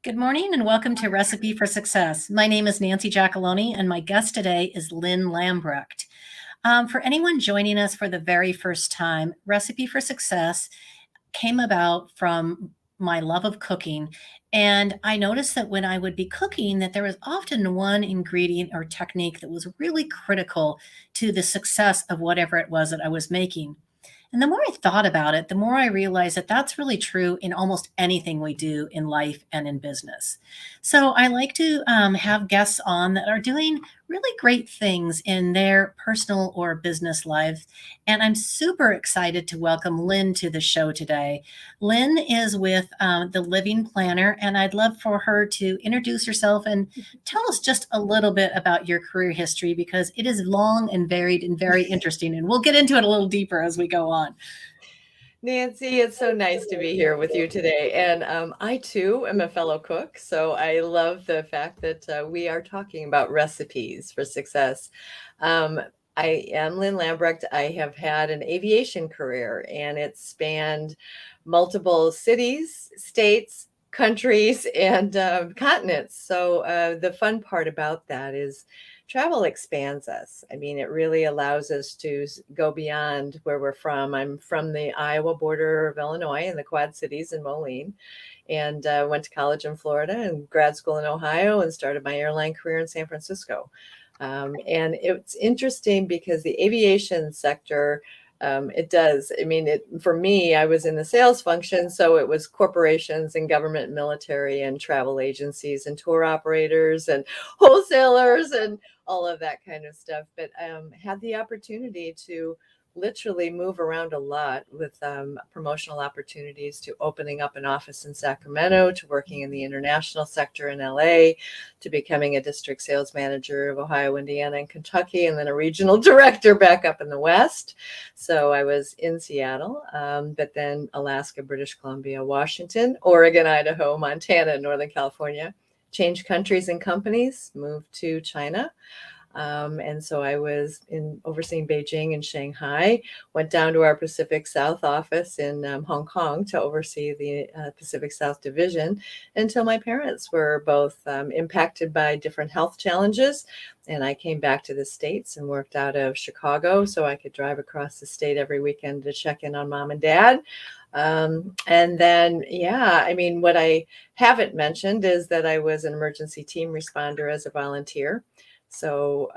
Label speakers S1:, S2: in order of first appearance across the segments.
S1: Good morning and welcome to Recipe for Success. My name is Nancy Giacalone and my guest today is Lynn Lambrecht. For anyone joining us for the very first time, Recipe for Success came about from my love of cooking. And I noticed that when I would be cooking, that there was often one ingredient or technique that was really critical to the success of whatever it was that I was making. And the more I thought about it, the more I realized that that's really true in almost anything we do in life and in business. So I like to have guests on that are doing really great things in their personal or business lives. And I'm super excited to welcome Lynn to the show today. Lynn is with the Living Planner, and I'd love for her to introduce herself and tell us just a little bit about your career history because it is long and varied and very interesting. And we'll get into it a little deeper as we go on.
S2: Nancy, it's so nice to be here with you today. And I too am a fellow cook. So I love the fact that we are talking about recipes for success. I am Lynn Lambrecht. I have had an aviation career and it spanned multiple cities, states, countries, and continents. So the fun part about that is travel expands us. I mean, it really allows us to go beyond where we're from. I'm from the Iowa border of Illinois in the Quad Cities in Moline, and went to college in Florida and grad school in Ohio and started my airline career in San Francisco. And it's interesting because the aviation sector, it does. I mean, for me, I was in the sales function. So it was corporations and government, military and travel agencies and tour operators and wholesalers and all of that kind of stuff. But had the opportunity to literally move around a lot with promotional opportunities to opening up an office in Sacramento, to working in the international sector in LA, to becoming a district sales manager of Ohio, Indiana, and Kentucky, and then a regional director back up in the West. So I was in Seattle, but then Alaska, British Columbia, Washington, Oregon, Idaho, Montana, and Northern California. Changed countries and companies, moved to China. And so I was overseeing Beijing and Shanghai, went down to our Pacific South office in Hong Kong to oversee the Pacific South division until my parents were both impacted by different health challenges. And I came back to the States and worked out of Chicago so I could drive across the state every weekend to check in on mom and dad. And then, I mean, what I haven't mentioned is that I was an emergency team responder as a volunteer. So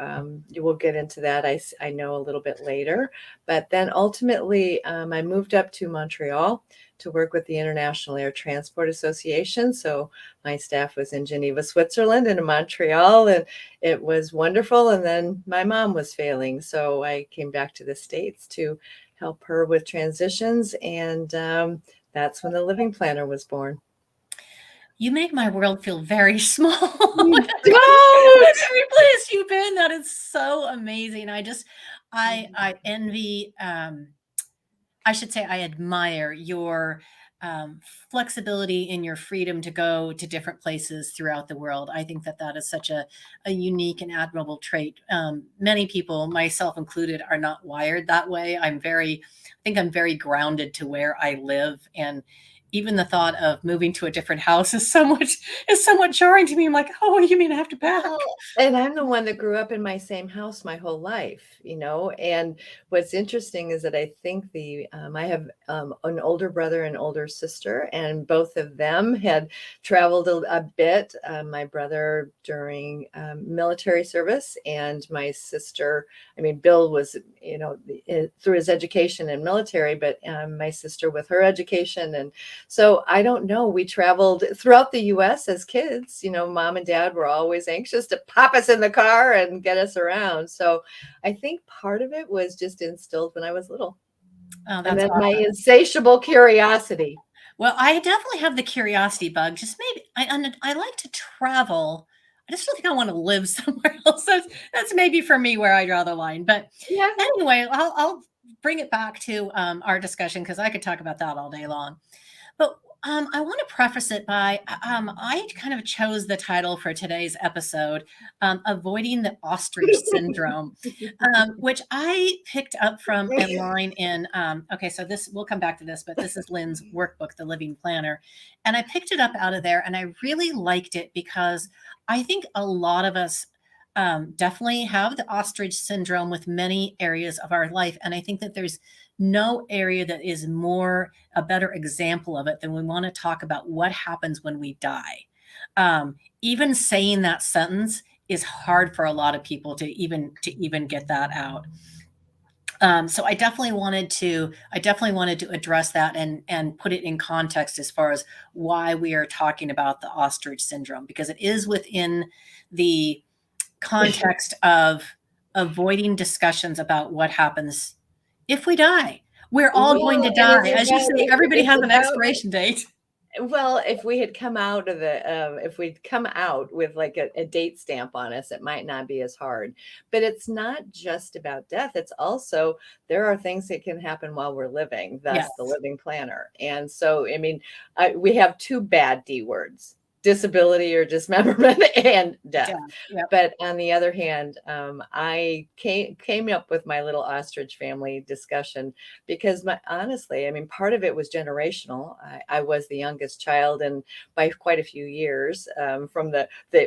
S2: you will get into that, I know, a little bit later. But then ultimately, I moved up to Montreal to work with the International Air Transport Association. So my staff was in Geneva, Switzerland, and in Montreal, and it was wonderful. And then my mom was failing. So I came back to the States to help her with transitions. And that's when the Living Planner was born.
S1: You make my world feel very small.
S2: Don't!
S1: Every place you've been, that is so amazing. I envy, I should say I admire your flexibility and your freedom to go to different places throughout the world. I think that is such a unique and admirable trait. Many people, myself included, are not wired that way. I think I'm very grounded to where I live, and even the thought of moving to a different house is somewhat jarring to me. I'm like, oh, you mean I have to pack?
S2: And I'm the one that grew up in my same house my whole life, and what's interesting is that I think I have an older brother and older sister, and both of them had traveled a bit. My brother during military service, and my sister, I mean, Bill was, through his education and military, but my sister with her education. And so I don't know, we traveled throughout the US as kids. Mom and dad were always anxious to pop us in the car and get us around. So I think part of it was just instilled when I was little.
S1: Oh,
S2: and then
S1: awesome.
S2: My insatiable curiosity.
S1: Well, I definitely have the curiosity bug. Just maybe I like to travel. I just don't think I want to live somewhere else. That's maybe for me where I draw the line. But
S2: Yeah.
S1: anyway, I'll bring it back to our discussion because I could talk about that all day long. But I want to preface it by I kind of chose the title for today's episode, Avoiding the Ostrich Syndrome, which I picked up from a line in, okay, so this, we'll come back to this, but this is Lynn's workbook, The Living Planner. And I picked it up out of there and I really liked it because I think a lot of us definitely have the ostrich syndrome with many areas of our life. And I think that there's no area that is more a better example of it than we want to talk about what happens when we die. Even saying that sentence is hard for a lot of people to even get that out. So I definitely wanted to address that and put it in context as far as why we are talking about the ostrich syndrome, because it is within the context of avoiding discussions about what happens if we die. We're all going to
S2: Well, and
S1: die. As you say, everybody
S2: it's
S1: has an
S2: about,
S1: expiration date.
S2: well, if we had come out of if we'd come out with like a date stamp on us, it might not be as hard. But it's not just about death. It's also, there are things that can happen while we're living, thus the
S1: Yes.
S2: living planner. And so, I mean, we have two bad D words: disability or dismemberment and death.
S1: Yeah. Yep.
S2: But on the other hand, I came up with my little ostrich family discussion because honestly, I mean, part of it was generational. I was the youngest child, and by quite a few years, from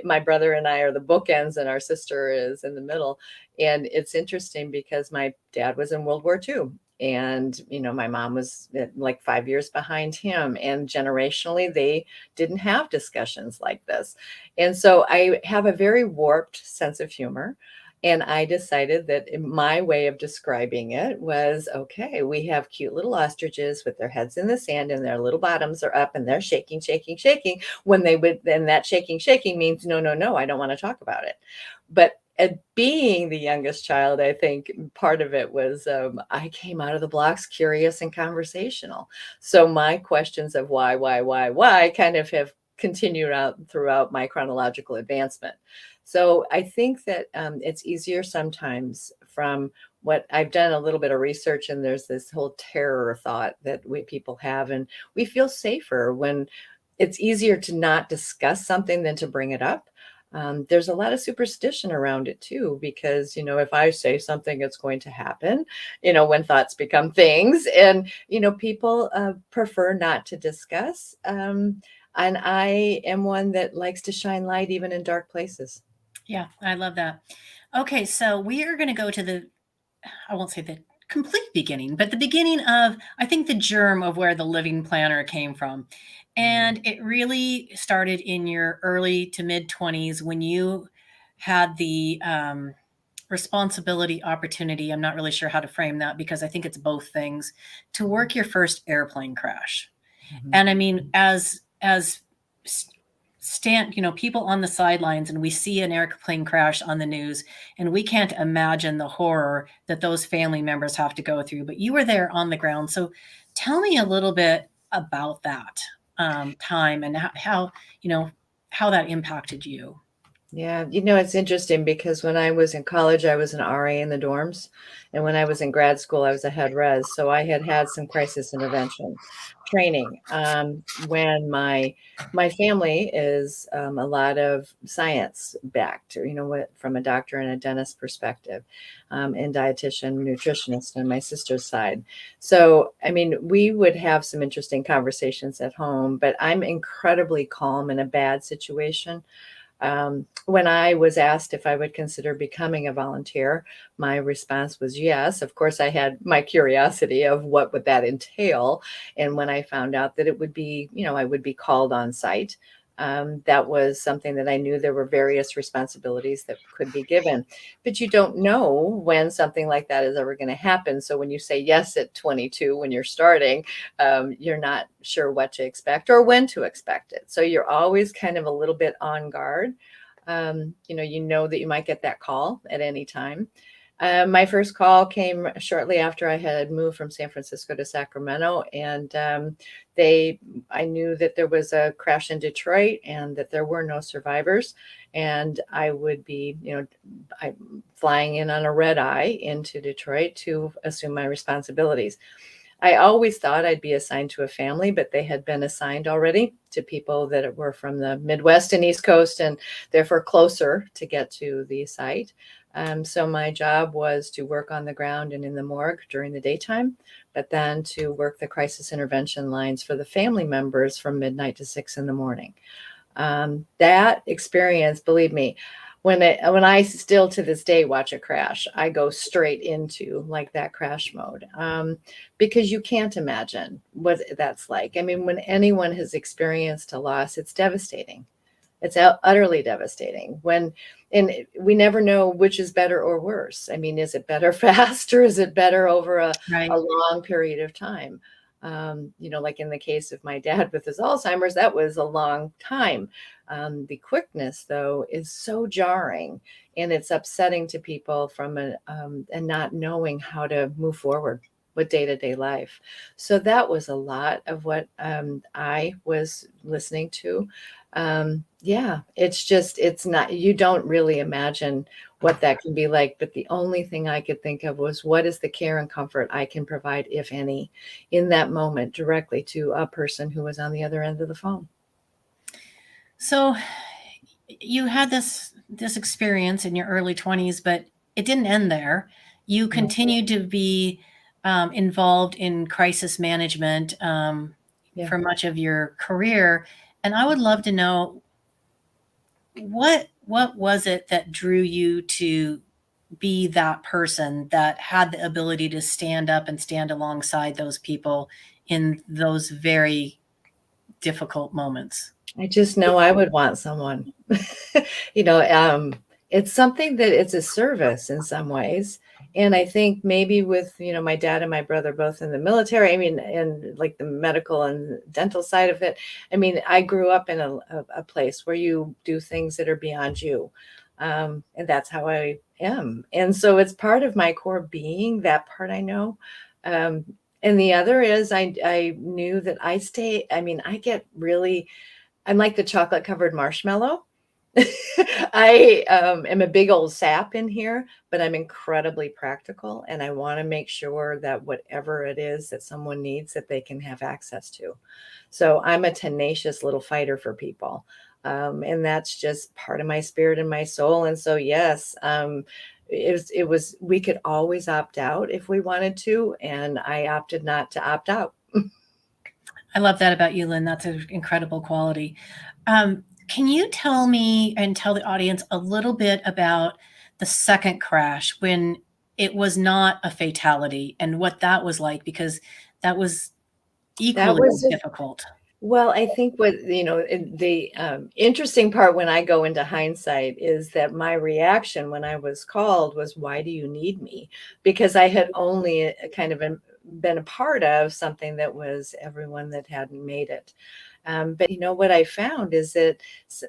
S2: my brother and I are the bookends, and our sister is in the middle. And it's interesting because my dad was in World War II. And, my mom was like 5 years behind him. And generationally, they didn't have discussions like this. And so I have a very warped sense of humor. And I decided that my way of describing it was, okay, we have cute little ostriches with their heads in the sand and their little bottoms are up and they're shaking, shaking, shaking. When they would, then that shaking, shaking means no, no, no, I don't want to talk about it. But being the youngest child, I think part of it was I came out of the blocks curious and conversational. So my questions of why kind of have continued out throughout my chronological advancement. So I think that it's easier sometimes from what I've done a little bit of research, and there's this whole terror thought that people have, and we feel safer when it's easier to not discuss something than to bring it up. There's a lot of superstition around it too, because, if I say something, it's going to happen, when thoughts become things, and, people prefer not to discuss. And I am one that likes to shine light even in dark places.
S1: Yeah, I love that. Okay, so we are going to go to I won't say the complete beginning, but the beginning of, I think, the germ of where the living planner came from. And it really started in your early to mid 20s when you had the responsibility opportunity. I'm not really sure how to frame that because I think it's both things, to work your first airplane crash. And I mean, as people on the sidelines, and we see an airplane crash on the news, and we can't imagine the horror that those family members have to go through. But you were there on the ground, so tell me a little bit about that time and how that impacted you.
S2: Yeah, it's interesting because when I was in college, I was an RA in the dorms. And when I was in grad school, I was a head res. So I had some crisis intervention training. When my family is a lot of science backed, from a doctor and a dentist perspective, and dietitian, nutritionist on my sister's side. So, I mean, we would have some interesting conversations at home, but I'm incredibly calm in a bad situation. When I was asked if I would consider becoming a volunteer, my response was yes. Of course, I had my curiosity of what would that entail. And when I found out that it would be, I would be called on site, that was something that I knew there were various responsibilities that could be given. But you don't know when something like that is ever going to happen. So when you say yes at 22, when you're starting, you're not sure what to expect or when to expect it. So you're always kind of a little bit on guard. You know that you might get that call at any time. My first call came shortly after I had moved from San Francisco to Sacramento, and I knew that there was a crash in Detroit and that there were no survivors, and I would be, flying in on a red eye into Detroit to assume my responsibilities. I always thought I'd be assigned to a family, but they had been assigned already to people that were from the Midwest and East Coast and therefore closer to get to the site. So my job was to work on the ground and in the morgue during the daytime, but then to work the crisis intervention lines for the family members from midnight to 6 in the morning. That experience, believe me, when I still to this day watch a crash, I go straight into like that crash mode, because you can't imagine what that's like. I mean, when anyone has experienced a loss, it's devastating. It's utterly devastating. And we never know which is better or worse. I mean, is it better fast or is it better over a
S1: Right.
S2: long period of time? Like in the case of my dad with his Alzheimer's, that was a long time. The quickness, though, is so jarring, and it's upsetting to people and not knowing how to move forward with day-to-day life. So that was a lot of what I was listening to. Yeah, it's not, you don't really imagine what that can be like. But the only thing I could think of was what is the care and comfort I can provide, if any, in that moment directly to a person who was on the other end of the phone.
S1: So you had this experience in your early 20s, but it didn't end there. You
S2: No.
S1: continued to be involved in crisis management
S2: Yeah.
S1: for much of your career, and I would love to know what was it that drew you to be that person that had the ability to stand up and stand alongside those people in those very difficult moments.
S2: I just know I would want someone. You know, it's something that it's a service in some ways. And I think maybe with, my dad and my brother both in the military, I mean, and like the medical and dental side of it, I mean, I grew up in a place where you do things that are beyond you. And that's how I am. And so it's part of my core being, that part I know. Um, and the other is I knew that I get really, I'm like the chocolate covered marshmallow. I am a big old sap in here, but I'm incredibly practical, and I want to make sure that whatever it is that someone needs, that they can have access to. So I'm a tenacious little fighter for people. And that's just part of my spirit and my soul. And so, yes, we could always opt out if we wanted to. And I opted not to opt out.
S1: I love that about you, Lynn. That's an incredible quality. Can you tell me and tell the audience a little bit about the second crash when it was not a fatality and what that was like? Because that was
S2: That
S1: equally
S2: was
S1: as difficult.
S2: Well, I think the interesting part when I go into hindsight is that my reaction when I was called was, "Why do you need me?" Because I had only kind of been a part of something that was everyone that hadn't made it. But what I found is that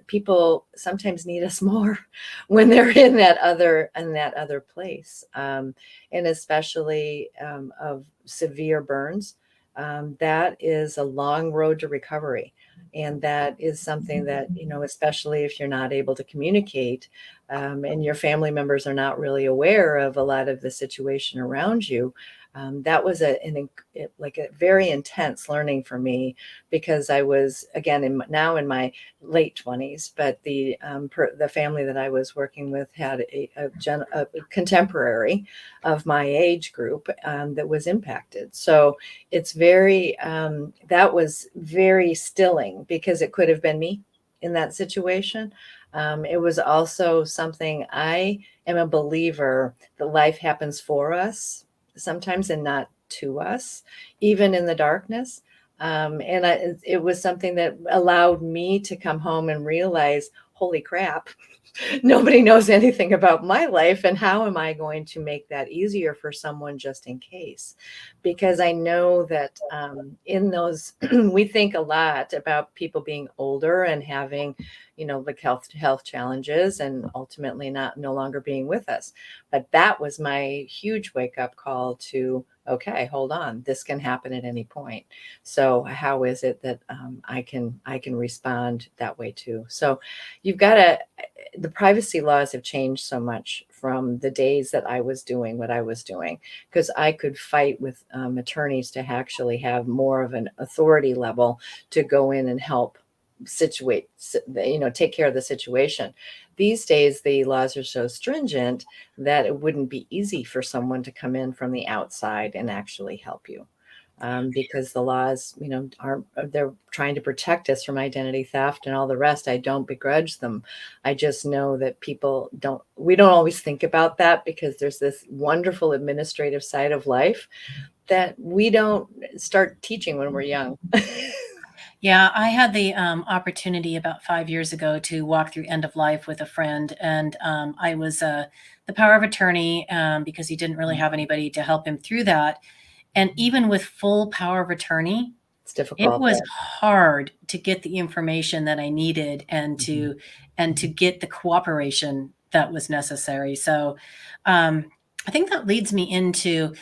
S2: people sometimes need us more when they're in that other place, and especially of severe burns. That is a long road to recovery. And that is something that, especially if you're not able to communicate, and your family members are not really aware of a lot of the situation around you. That was like a very intense learning for me, because I was, again, now in my late 20s, but the family that I was working with had a contemporary of my age group that was impacted. So that was very stilling, because it could have been me in that situation. It was also something, I am a believer that life happens for us sometimes and not to us, even in the darkness. It was something that allowed me to come home and realize, holy crap, nobody knows anything about my life, and how am I going to make that easier for someone just in case? Because I know that in those we think a lot about people being older and having, like health challenges, and ultimately not no longer being with us. But that was my huge wake up call to, okay, hold on, this can happen at any point. So how is it that I can respond that way too? So you've got to, the privacy laws have changed so much from the days that I was doing what I was doing, because I could fight with attorneys to actually have more of an authority level to go in and help take care of the situation. These days, the laws are so stringent that it wouldn't be easy for someone to come in from the outside and actually help you. Because the laws, aren't, they're trying to protect us from identity theft and all the rest. I don't begrudge them. I just know that we don't always think about that, because there's this wonderful administrative side of life that we don't start teaching when we're young.
S1: Yeah, I had the opportunity about 5 years ago to walk through end of life with a friend, and I was the power of attorney because he didn't really have anybody to help him through that. And even with full power of attorney,
S2: It's
S1: it
S2: difficult.
S1: was hard to get the information that I needed and to get the cooperation that was necessary. So I think that leads me into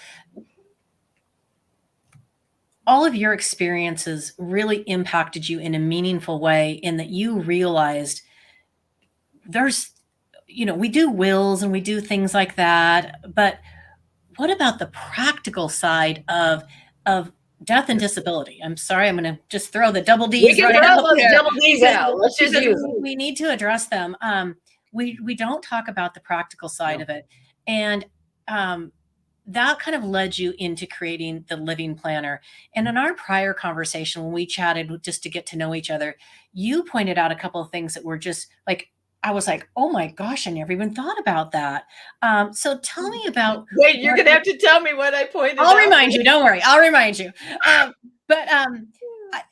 S1: all of your experiences really impacted you in a meaningful way, in that you realized there's, we do wills and we do things like that, but what about the practical side of death and disability? I'm sorry, I'm going to just throw the double
S2: We
S1: D's
S2: can
S1: right
S2: throw
S1: out
S2: those
S1: there
S2: double D's
S1: because,
S2: out. Let's just
S1: because
S2: use them.
S1: we need to address them. We don't talk about the practical side
S2: No.
S1: of it, and that kind of led you into creating the living planner. And in our prior conversation, when we chatted just to get to know each other, you pointed out a couple of things that were just like, I was like, oh my gosh, I never even thought about that. So tell me about.
S2: Wait, you're going to have to tell me what I pointed
S1: I'll
S2: out.
S1: remind you. Don't worry. I'll remind you. But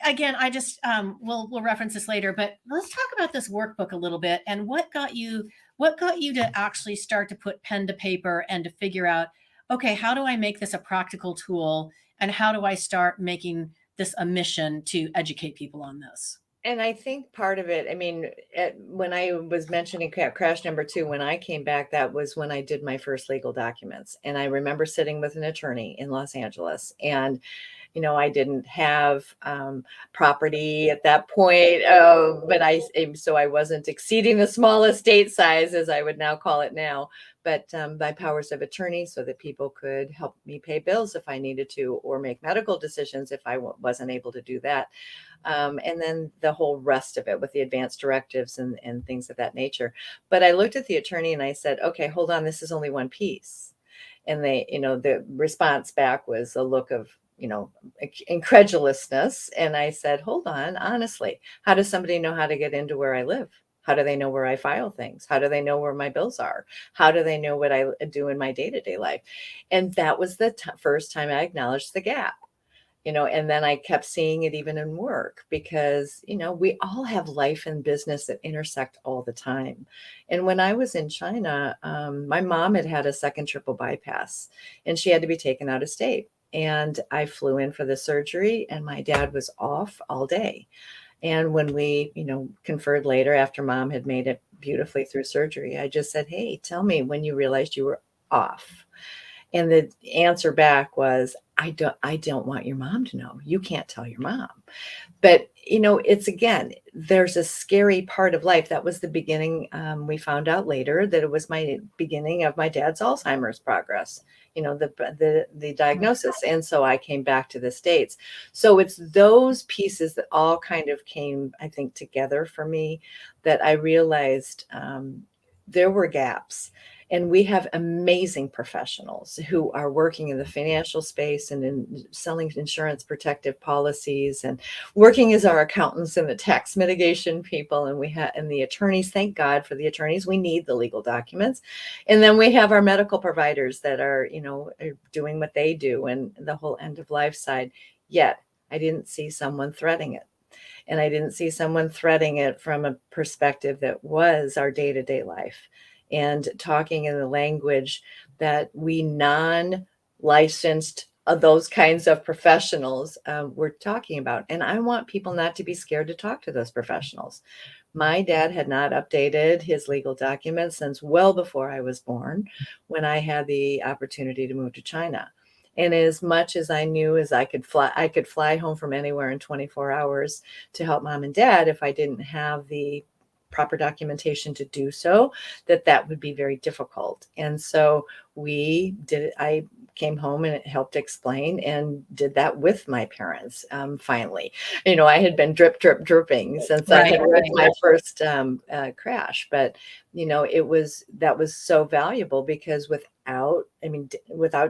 S1: again, I just we'll reference this later. But let's talk about this workbook a little bit, and what got you to actually start to put pen to paper and to figure out, okay, how do I make this a practical tool, and how do I start making this a mission to educate people on this?
S2: And I think part of it, I mean, when I was mentioning crash number 2, when I came back, that was when I did my first legal documents. And I remember sitting with an attorney in Los Angeles, and I didn't have property at that point, but so I wasn't exceeding the small estate size, as I would now call it now, but by powers of attorney, so that people could help me pay bills if I needed to, or make medical decisions if I wasn't able to do that. And then the whole rest of it with the advanced directives and things of that nature. But I looked at the attorney and I said, okay, hold on, this is only one piece. And the response back was a look of, incredulousness. And I said, hold on, honestly, how does somebody know how to get into where I live? How do they know where I file things? How do they know where my bills are? How do they know what I do in my day-to-day life? And that was the first time I acknowledged the gap. And then I kept seeing it even in work, because, we all have life and business that intersect all the time. And when I was in China, my mom had had a second triple bypass, and she had to be taken out of state. And I flew in for the surgery, and my dad was off all day. And when we, conferred later after mom had made it beautifully through surgery, I just said, hey, tell me when you realized you were off. And the answer back was, I don't want your mom to know. You can't tell your mom. But, it's, again, there's a scary part of life. That was the beginning. We found out later that it was my beginning of my dad's Alzheimer's progress, the diagnosis. And so I came back to the States. So it's those pieces that all kind of came, I think, together for me, that I realized there were gaps. And we have amazing professionals who are working in the financial space and in selling insurance protective policies, and working as our accountants and the tax mitigation people. And and the attorneys, thank God for the attorneys. We need the legal documents. And then we have our medical providers that are, are doing what they do, and the whole end of life side. Yet I didn't see someone threading it. And I didn't see someone threading it from a perspective that was our day-to-day life and talking in the language that we non-licensed those kinds of professionals were talking about. And I want people not to be scared to talk to those professionals. My dad had not updated his legal documents since well before I was born, when I had the opportunity to move to China. And as much as I knew as I could fly home from anywhere in 24 hours to help mom and dad if I didn't have the proper documentation to do so, that would be very difficult. And so we did it. I came home and it helped explain and did that with my parents. Finally, I had been dripping since I had wrecked my first crash, but that was so valuable because without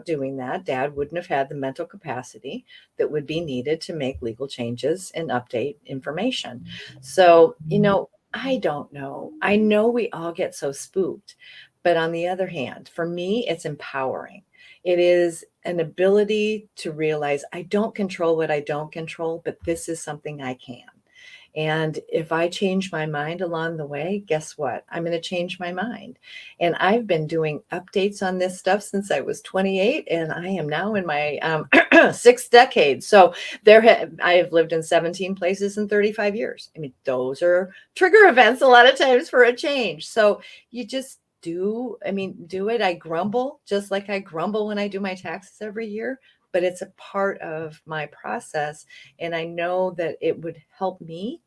S2: doing that, dad wouldn't have had the mental capacity that would be needed to make legal changes and update information. So, I don't know. I know we all get so spooked, but on the other hand, for me, it's empowering. It is an ability to realize I don't control what I don't control, but this is something I can. And if I change my mind along the way, guess what? I'm going to change my mind. And I've been doing updates on this stuff since I was 28, and I am now in my sixth decade. So I have lived in 17 places in 35 years. I mean, those are trigger events a lot of times for a change. So you just do it. I grumble just like I grumble when I do my taxes every year, but it's a part of my process. And I know that it would help me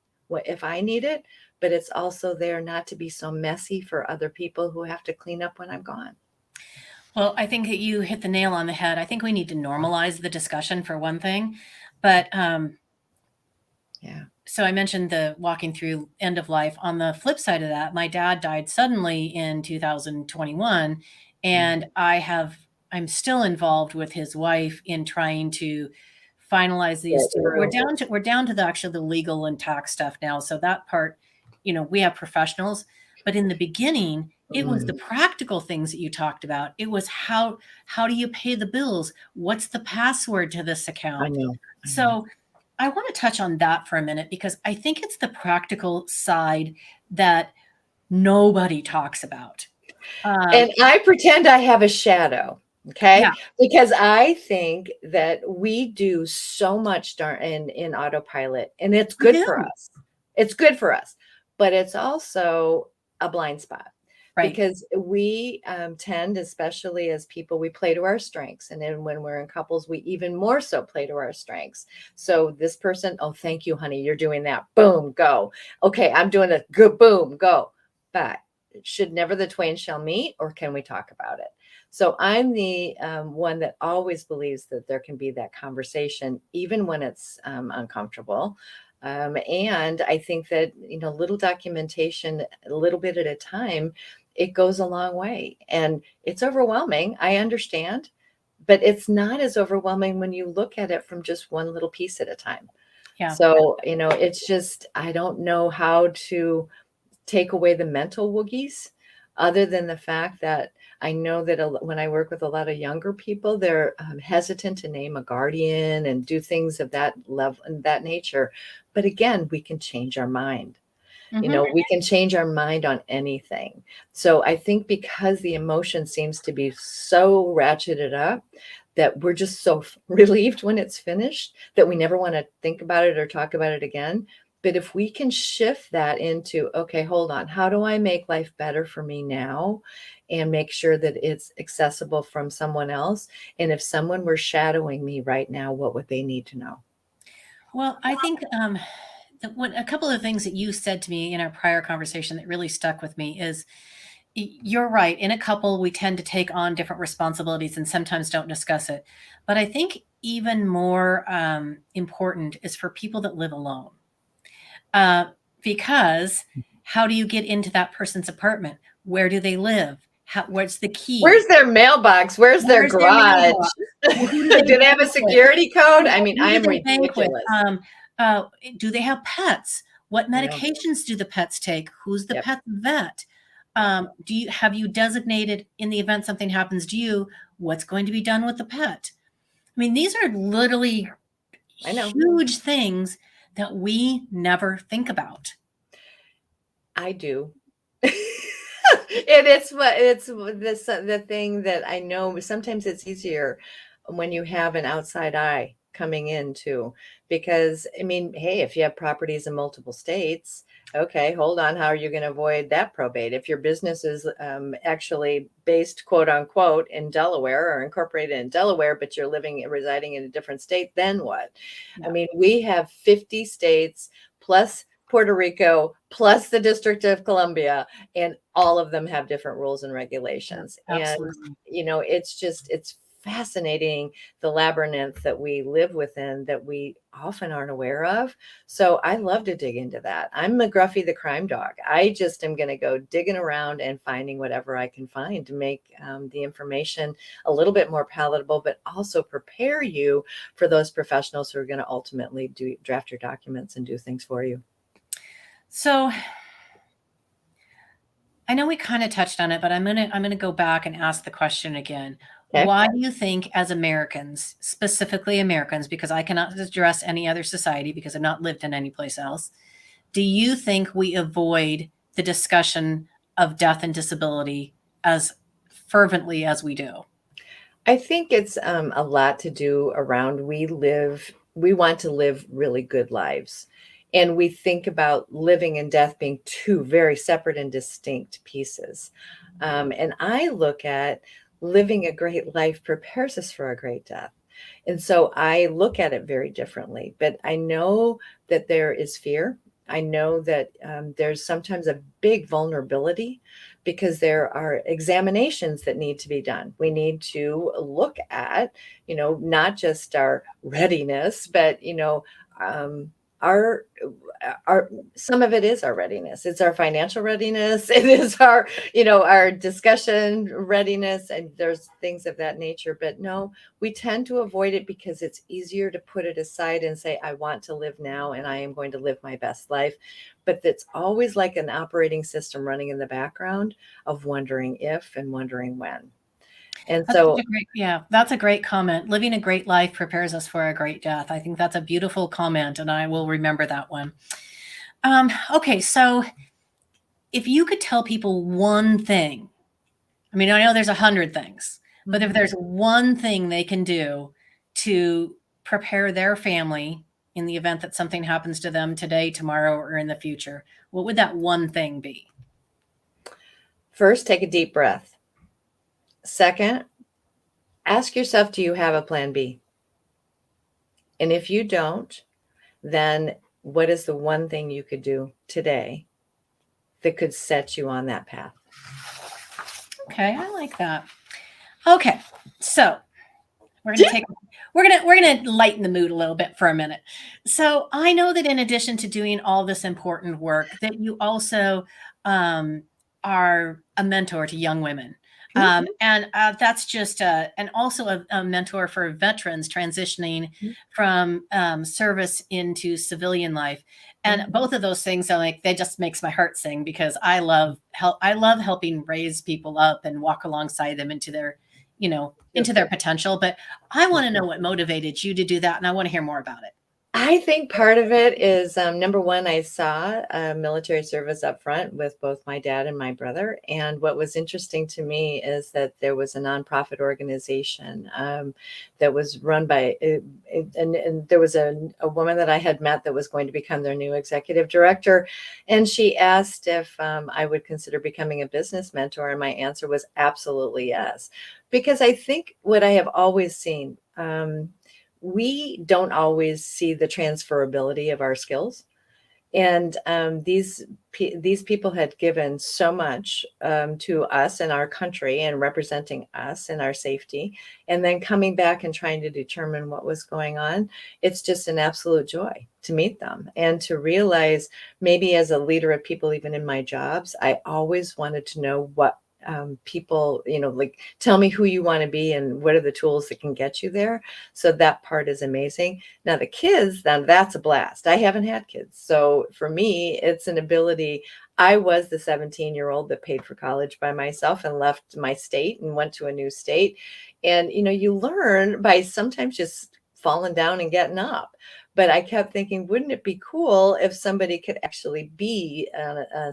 S2: if I need it, but it's also there not to be so messy for other people who have to clean up when I'm gone.
S1: Well, I think that you hit the nail on the head. I think we need to normalize the discussion for one thing, but
S2: yeah.
S1: So I mentioned the walking through end of life. On the flip side of that, my dad died suddenly in 2021, and I'm still involved with his wife in trying to finalize these. We're down to the legal and tax stuff now. So that part, we have professionals, but in the beginning, it was the practical things that you talked about. It was how do you pay the bills? What's the password to this account?
S2: I know.
S1: So I want to touch on that for a minute because I think it's the practical side that nobody talks about.
S2: And I pretend I have a shadow. Okay.
S1: Yeah.
S2: Because I think that we do so much in autopilot, and it's good for us. It's good for us, but it's also a blind spot. Right. Because we tend, especially as people, we play to our strengths. And then when we're in couples, we even more so play to our strengths. So this person, oh, thank you, honey. You're doing that. Boom, go. Okay, I'm doing it. Good, boom, go. But should never the twain shall meet, or can we talk about it? So I'm the one that always believes that there can be that conversation, even when it's uncomfortable. And I think that, little documentation, a little bit at a time, it goes a long way. And it's overwhelming. I understand, but it's not as overwhelming when you look at it from just one little piece at a time. Yeah. So, it's just, I don't know how to take away the mental woogies, other than the fact that I know that when I work with a lot of younger people, they're hesitant to name a guardian and do things of that level and that nature. But again, we can change our mind. We can change our mind on anything. So I think because the emotion seems to be so ratcheted up, that we're just so relieved when it's finished that we never want to think about it or talk about it again. But if we can shift that into, okay, hold on, how do I make life better for me now and make sure that it's accessible from someone else? And if someone were shadowing me right now, what would they need to know?
S1: Well, I think a couple of things that you said to me in our prior conversation that really stuck with me is, you're right. In a couple, we tend to take on different responsibilities and sometimes don't discuss it. But I think even more important is for people that live alone. Because how do you get into that person's apartment? Where do they live? What's the key?
S2: Where's their mailbox? Where's their garage? Do they have a security code? I mean, I am ridiculous.
S1: Do they have pets? What medications do the pets take? Who's the pet vet? Have you designated, in the event something happens to you, what's going to be done with the pet? I mean, these are literally huge things that we never think about?
S2: I do. And it's this the thing that I know sometimes it's easier when you have an outside eye coming in too. Because I mean, hey, if you have properties in multiple states, okay, hold on, how are you going to avoid that probate? If your business is actually based, quote unquote, in Delaware or incorporated in Delaware, but you're living and residing in a different state, then what? I
S1: Yeah,
S2: mean, we have 50 states plus Puerto Rico plus the District of Columbia, and all of them have different rules and
S1: yeah,
S2: regulations. And,
S1: absolutely.
S2: it's fascinating, the labyrinth that we live within that we often aren't aware of. So I love to dig into that. I'm McGruffy the crime dog. I just am going to go digging around and finding whatever I can find to make the information a little bit more palatable, but also prepare you for those professionals who are going to ultimately draft your documents and do things for you.
S1: So I know we kind of touched on it, but I'm gonna go back and ask the question again.
S2: Okay.
S1: Why do you think, as Americans, specifically Americans, because I cannot address any other society because I've not lived in any place else, do you think we avoid the discussion of death and disability as fervently as we do?
S2: I think it's a lot to do around we want to live really good lives. And we think about living and death being two very separate and distinct pieces. And I look at living a great life prepares us for a great death. And so I look at it very differently. But I know that there is fear. I know that there's sometimes a big vulnerability because there are examinations that need to be done. We need to look at, not just our readiness, but, um, our our some of it is our readiness. It's our financial readiness. It is our discussion readiness, and there's things of that nature. But no, we tend to avoid it because it's easier to put it aside and say, I want to live now and I am going to live my best life. But it's always like an operating system running in the background of wondering if and wondering when. And
S1: That's such
S2: so
S1: a great, yeah, that's a great comment. Living a great life prepares us for a great death. I think that's a beautiful comment, and I will remember that one. Okay, so if you could tell people one thing, I mean, I know there's 100 things, but if
S2: Mhm.
S1: there's one thing they can do to prepare their family in the event that something happens to them today, tomorrow, or in the future, what would that one thing be?
S2: First, take a deep breath. Second, ask yourself, do you have a plan B? And if you don't, then what is the one thing you could do today that could set you on that path?
S1: Okay, I like that. Okay, so we're gonna take we're gonna lighten the mood a little bit for a minute. So I know that in addition to doing all this important work, that you also are a mentor to young women. And that's just and also a mentor for veterans transitioning from service into civilian life. And
S2: Mhm.
S1: both of those things are like they just makes my heart sing because I love helping raise people up and walk alongside them into their, into their potential. But I want to know what motivated you to do that, and I want to hear more about it.
S2: I think part of it is number one, I saw military service up front with both my dad and my brother. And what was interesting to me is that there was a nonprofit organization that was run by, and there was a woman that I had met that was going to become their new executive director. And she asked if I would consider becoming a business mentor. And my answer was absolutely yes. Because I think what I have always seen, we don't always see the transferability of our skills. And these people had given so much to us and our country and representing us and our safety, and then coming back and trying to determine what was going on. It's just an absolute joy to meet them and to realize maybe as a leader of people, even in my jobs, I always wanted to know what people, like tell me who you want to be and what are the tools that can get you there. So that part is amazing. Now the kids, then that's a blast. I haven't had kids. So for me, it's an ability. I was the 17-year-old that paid for college by myself and left my state and went to a new state. And you learn by sometimes just falling down and getting up. But I kept thinking, wouldn't it be cool if somebody could actually be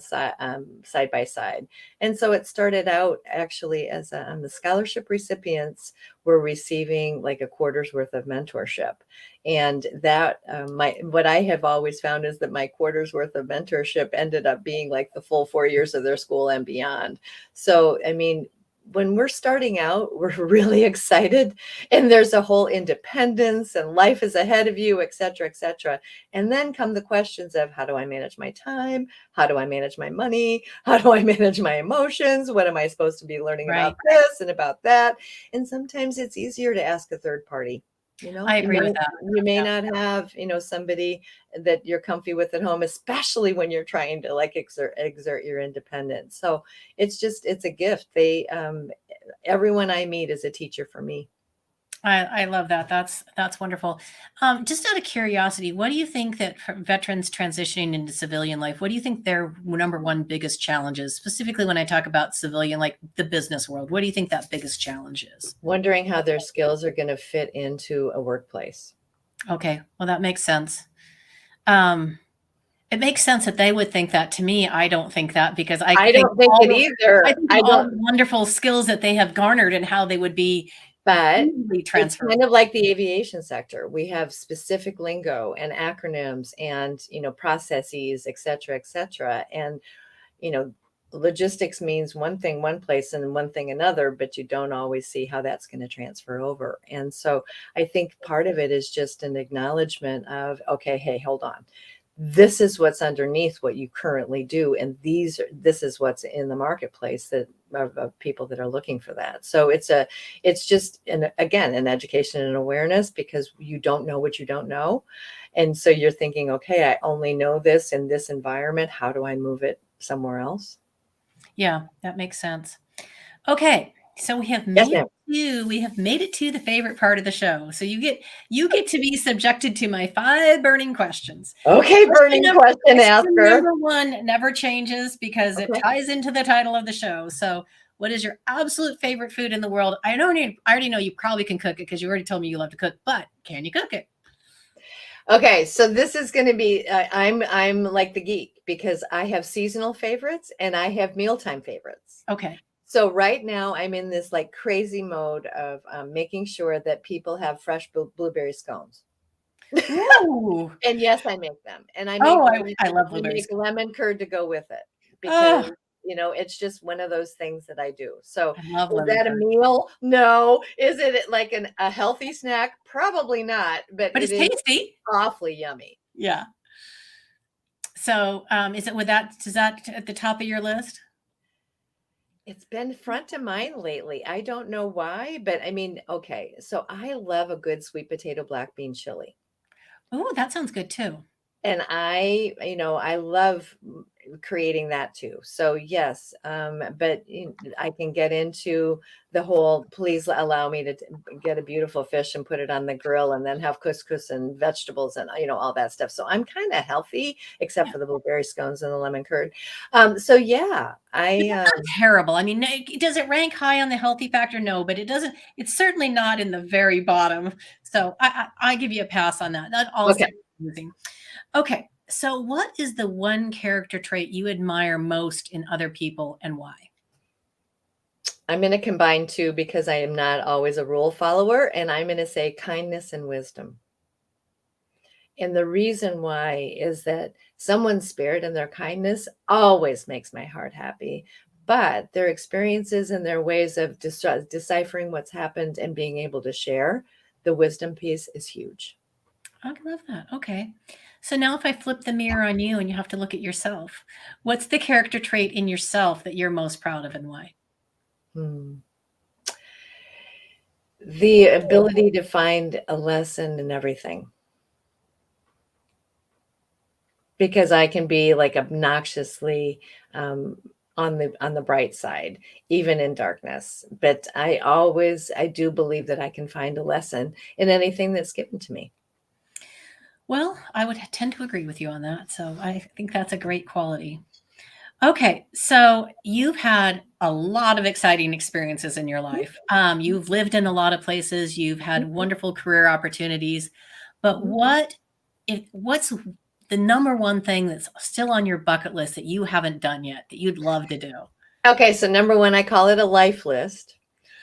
S2: side by side? And so it started out actually as the scholarship recipients were receiving like a quarter's worth of mentorship. And that what I have always found is that my quarter's worth of mentorship ended up being like the full 4 years of their school and beyond. So, I mean, when we're starting out, we're really excited, and there's a whole independence and life is ahead of you, et cetera, et cetera. And then come the questions of, how do I manage my time? How do I manage my money? How do I manage my emotions? What am I supposed to be learning about
S1: Right.
S2: this and about that? And sometimes it's easier to ask a third party.
S1: I agree with that.
S2: You may
S1: Yeah.
S2: not have, somebody that you're comfy with at home, especially when you're trying to like exert your independence. So it's a gift. Everyone I meet is a teacher for me.
S1: I love that. That's wonderful. Just out of curiosity, what do you think that for veterans transitioning into civilian life, what do you think their number one biggest challenge is? Specifically, when I talk about civilian, like the business world, what do you think that biggest challenge is?
S2: Wondering how their skills are going to fit into a workplace.
S1: Okay, well, that makes sense. It makes sense that they would think that. To me, I don't think that, because I
S2: I
S1: think
S2: don't think it either.
S1: I think
S2: I
S1: of all
S2: don't,
S1: the wonderful skills that they have garnered and how they would be
S2: but
S1: easily
S2: it's
S1: transferred.
S2: kind of like the aviation sector. We have specific lingo and acronyms and, processes, et cetera, et cetera. And, you know, logistics means one thing one place and one thing another, but you don't always see how that's going to transfer over. And so I think part of it is just an acknowledgement of, okay, hey, hold on. This is what's underneath what you currently do, and this is what's in the marketplace that of people that are looking for that. So it's just an education and awareness, because you don't know what you don't know. And so you're thinking, okay, I only know this in this environment. How do I move it somewhere else?
S1: Yeah, that makes sense. Okay, so we have
S2: Yes,
S1: made
S2: ma'am.
S1: we have made it to the favorite part of the show. So you get to be subjected to my 5 burning questions.
S2: Okay, burning question
S1: Question
S2: asker.
S1: number 1 never changes because it
S2: Okay.
S1: ties into the title of the show. So, what is your absolute favorite food in the world? I already know you probably can cook it because you already told me you love to cook, but can you cook it?
S2: Okay, so this is going to be I'm like the geek, because I have seasonal favorites and I have mealtime favorites.
S1: Okay.
S2: So right now I'm in this like crazy mode of making sure that people have fresh blueberry scones.
S1: Ooh.
S2: And yes, I make them, and
S1: Oh, I love
S2: I
S1: blueberries.
S2: make lemon curd to go with it, because
S1: Oh,
S2: it's just one of those things that I do. So,
S1: I love
S2: is
S1: lemon
S2: that a
S1: curd,
S2: meal? No. Is it like a healthy snack? Probably not, but
S1: but
S2: it
S1: it's
S2: is
S1: tasty.
S2: awfully yummy.
S1: Yeah. So, is that at the top of your list?
S2: It's been front of mind lately. I don't know why, but I mean, okay, so I love a good sweet potato black bean chili.
S1: Oh, that sounds good too.
S2: And I love creating that too. So yes, but I can get into the whole, please allow me to get a beautiful fish and put it on the grill and then have couscous and vegetables and, all that stuff. So I'm kind of healthy, except
S1: Yeah.
S2: for the blueberry scones and the lemon curd. So yeah,
S1: It's not terrible. I mean, does it rank high on the healthy factor? No, but it's certainly not in the very bottom. So I give you a pass on that. That also
S2: okay.
S1: confusing. Okay. So what is the one character trait you admire most in other people and why?
S2: I'm going to combine two, because I am not always a rule follower, and I'm going to say kindness and wisdom. And the reason why is that someone's spirit and their kindness always makes my heart happy. But their experiences and their ways of deciphering what's happened and being able to share the wisdom piece is huge.
S1: I love that. Okay. So now if I flip the mirror on you and you have to look at yourself, what's the character trait in yourself that you're most proud of and why?
S2: Hmm. The ability to find a lesson in everything. Because I can be like obnoxiously on the bright side, even in darkness. But I do believe that I can find a lesson in anything that's given to me.
S1: Well, I would tend to agree with you on that. So I think that's a great quality. Okay, so you've had a lot of exciting experiences in your life. You've lived in a lot of places. You've had
S2: Mhm,
S1: wonderful career opportunities. But
S2: mhm.
S1: what what's the number one thing that's still on your bucket list that you haven't done yet that you'd love to do?
S2: Okay, so number one, I call it a life list.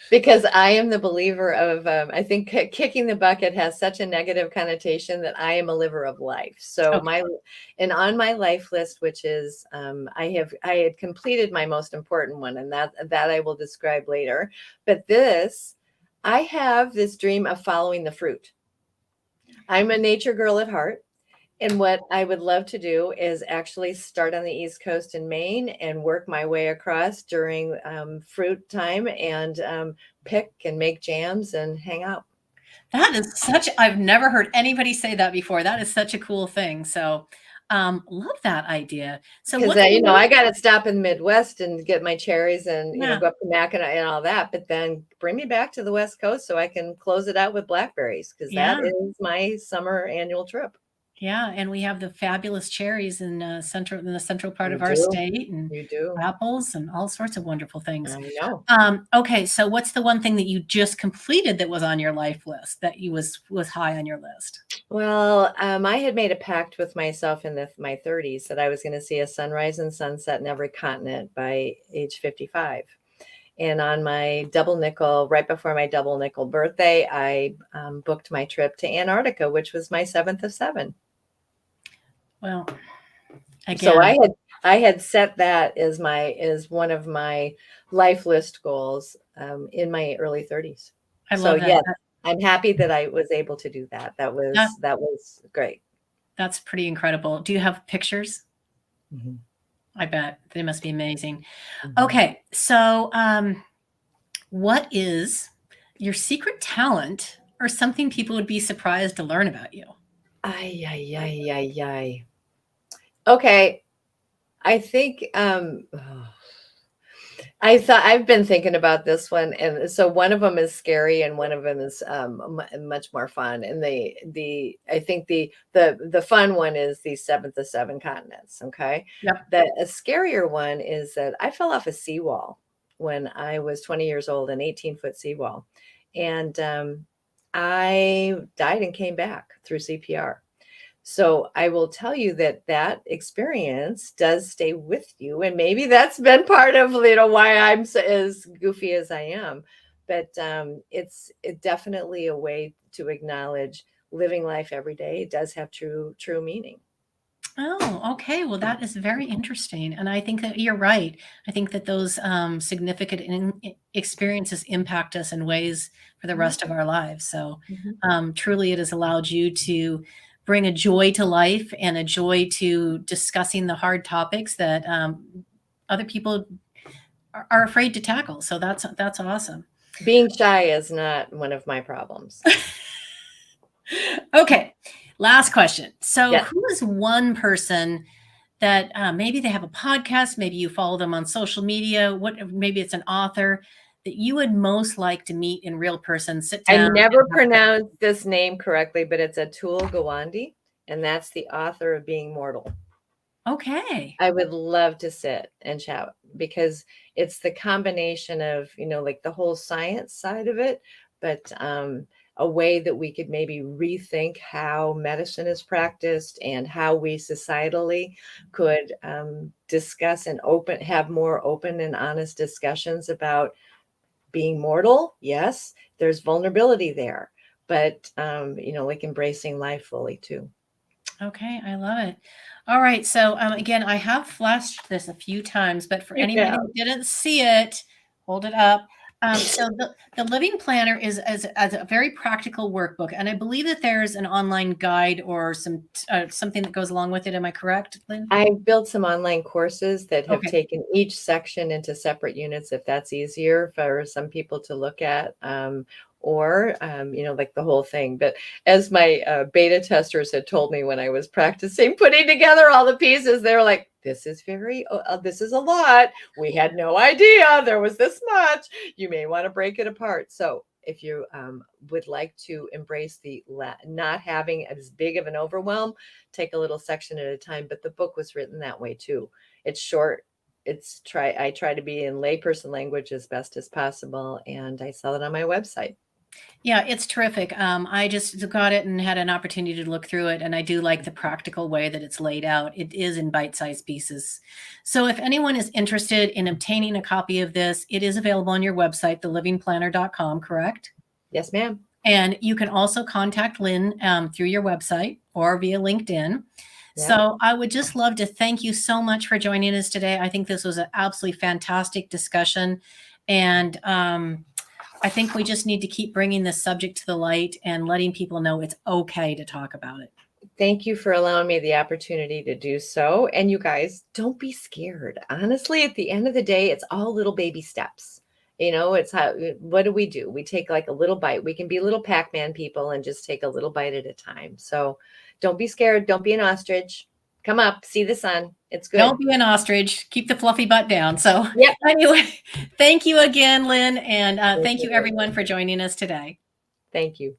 S2: Because I am the believer of, I think kicking the bucket has such a negative connotation that I am a liver of life. So
S1: Okay.
S2: and on my life list, which is, I had completed my most important one, and that I will describe later. But I have this dream of following the fruit. I'm a nature girl at heart. And what I would love to do is actually start on the East Coast in Maine and work my way across during fruit time and pick and make jams and hang out.
S1: That is I've never heard anybody say that before. That is such a cool thing. So, love that idea. So
S2: Because
S1: what's
S2: I got to stop in the Midwest and get my cherries and
S1: yeah,
S2: go up to Mackinac and all that, but then bring me back to the West Coast so I can close it out with blackberries because that
S1: yeah,
S2: is my summer annual trip.
S1: yeah, and we have the fabulous cherries in the central part
S2: You
S1: of our
S2: do,
S1: state, and
S2: you do.
S1: apples and all sorts of wonderful things.
S2: I know.
S1: Okay, so what's the one thing that you just completed that was on your life list that you was high on your list?
S2: Well, I had made a pact with myself in my 30s that I was going to see a sunrise and sunset in every continent by age 55. And on my double nickel, right before my double nickel birthday, I booked my trip to Antarctica, which was my seventh of seven.
S1: Well,
S2: So
S1: again,
S2: I had set that as one of my life list goals in my early 30s.
S1: I
S2: So
S1: love that.
S2: yes, I'm happy that I was able to do that.
S1: That
S2: That was great.
S1: that's pretty incredible. Do you have pictures?
S2: Mhm.
S1: I bet they must be amazing.
S2: Mhm.
S1: Okay, so what is your secret talent or something people would be surprised to learn about you?
S2: Ay, ay, ay, ay, ay. Okay, I think I've been thinking about this one, and so one of them is scary, and one of them is much more fun. And I think the fun one is the seventh of seven continents. Okay,
S1: Yep.
S2: the a scarier one is that I fell off a seawall when I was 20 years old, an 18-foot seawall, and I died and came back through CPR. So I will tell you that that experience does stay with you, and maybe that's been part of why I'm as goofy as I am. But it definitely a way to acknowledge living life every day. It does have true meaning.
S1: Oh, okay. Well, that is very interesting, and I think that you're right. I think that those significant experiences impact us in ways for the
S2: Mhm,
S1: rest of our lives. So,
S2: mhm.
S1: truly, it has allowed you to bring a joy to life and a joy to discussing the hard topics that other people are afraid to tackle. So that's awesome.
S2: Being shy is not one of my problems.
S1: Okay, last question. So,
S2: Yeah.
S1: who is one person that maybe they have a podcast, maybe you follow them on social media, maybe it's an author that you would most like to meet in real person, sit
S2: I
S1: down and
S2: never
S1: have a cup.
S2: pronounced this name correctly, but it's Atul Gawande, and that's the author of Being Mortal.
S1: Okay.
S2: I would love to sit and chat because it's the combination of, like the whole science side of it, but a way that we could maybe rethink how medicine is practiced and how we societally could discuss and have more open and honest discussions about being mortal. Yes, there's vulnerability there, but like embracing life fully too.
S1: Okay, I love it. All right, so again, I have flashed this a few times, but for anybody
S2: Yeah.
S1: who didn't see it, hold it up. So the Living Planner is as a very practical workbook, and I believe that there's an online guide or something that goes along with it. Am I correct, Lynn?
S2: I've built some online courses that have
S1: Okay.
S2: taken each section into separate units if that's easier for some people to look at, or, like the whole thing. But as my beta testers had told me when I was practicing putting together all the pieces, they were like, this is a lot. We had no idea there was this much. You may want to break it apart. So if you would like to embrace not having as big of an overwhelm, take a little section at a time. But the book was written that way too. It's short. I try to be in layperson language as best as possible, and I sell it on my website.
S1: Yeah, it's terrific. I just got it and had an opportunity to look through it, and I do like the practical way that it's laid out. It is in bite-sized pieces. So if anyone is interested in obtaining a copy of this, it is available on your website, thelivingplanner.com, correct?
S2: Yes, ma'am.
S1: And you can also contact Lynn through your website or via LinkedIn.
S2: Yeah.
S1: So I would just love to thank you so much for joining us today. I think this was an absolutely fantastic discussion. And I think we just need to keep bringing this subject to the light and letting people know it's okay to talk about it.
S2: Thank you for allowing me the opportunity to do so. And you guys, don't be scared. Honestly, at the end of the day, it's all little baby steps. It's how, what do? We take like a little bite. We can be little Pac-Man people and just take a little bite at a time. So don't be scared. Don't be an ostrich. Come up, see the sun. It's good.
S1: Don't be an ostrich. Keep the fluffy butt down. So
S2: Yep.
S1: anyway, thank you again, Lynn. And
S2: Thank
S1: thank you
S2: you.
S1: everyone for joining us today.
S2: Thank you.